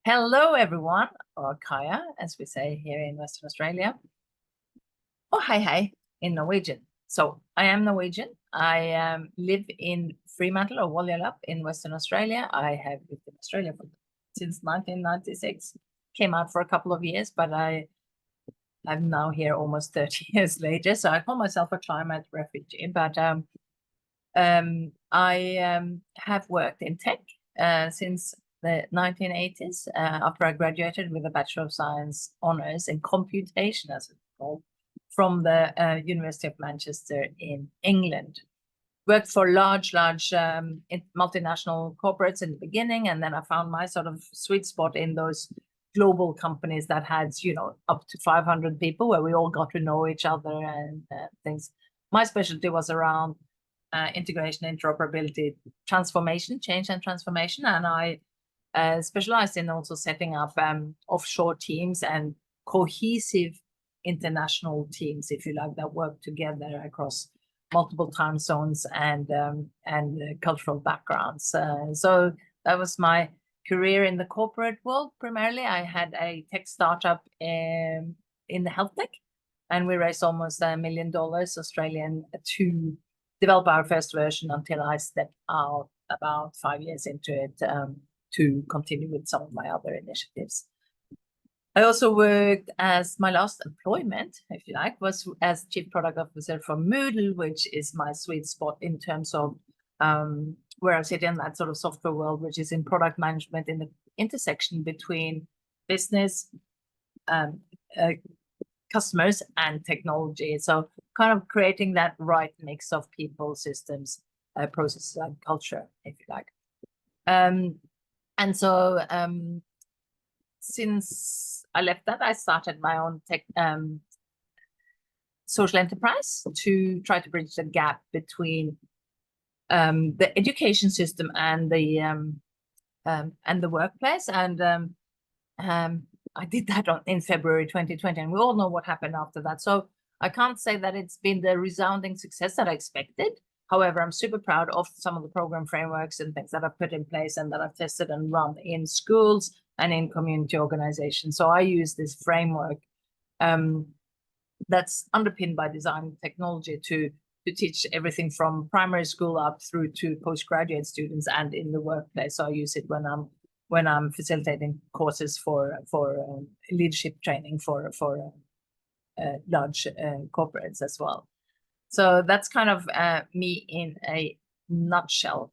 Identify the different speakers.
Speaker 1: Hello, everyone, or Kaya, as we say here in Western Australia. Oh, hi, in Norwegian. So I am Norwegian. I live in Fremantle or Walyalup in Western Australia. I have lived in Australia since 1996. Came out for a couple of years, but I'm now here almost 30 years later. So I call myself a climate refugee. But I have worked in tech since the 1980s after I graduated with a Bachelor of Science honors in computation, as it's called, from the University of Manchester in England. Worked for large multinational corporates in the beginning, and then I found my sort of sweet spot in those global companies that had, up to 500 people, where we all got to know each other and things. My specialty was around integration, interoperability, change and transformation. And I specialized in also setting up offshore teams and cohesive international teams, if you like, that work together across multiple time zones and cultural backgrounds. So that was my career in the corporate world. Primarily, I had a tech startup in the health tech, and we raised almost $1 million Australian to develop our first version until I stepped out about 5 years into it to continue with some of my other initiatives. I also worked as my last employment, if you like, was as Chief Product Officer for Moodle, which is my sweet spot in terms of where I sit in that sort of software world, which is in product management in the intersection between business, customers and technology. So kind of creating that right mix of people, systems, processes, and culture, if you like. And so since I left that, I started my own tech social enterprise to try to bridge the gap between the education system and the workplace. And I did that in February 2020, and we all know what happened after that. So I can't say that it's been the resounding success that I expected. However, I'm super proud of some of the program frameworks and things that I've put in place and that I've tested and run in schools and in community organizations. So I use this framework that's underpinned by design technology to teach everything from primary school up through to postgraduate students and in the workplace. So I use it when I'm facilitating courses for leadership training for large corporates as well. So that's kind of me in a nutshell.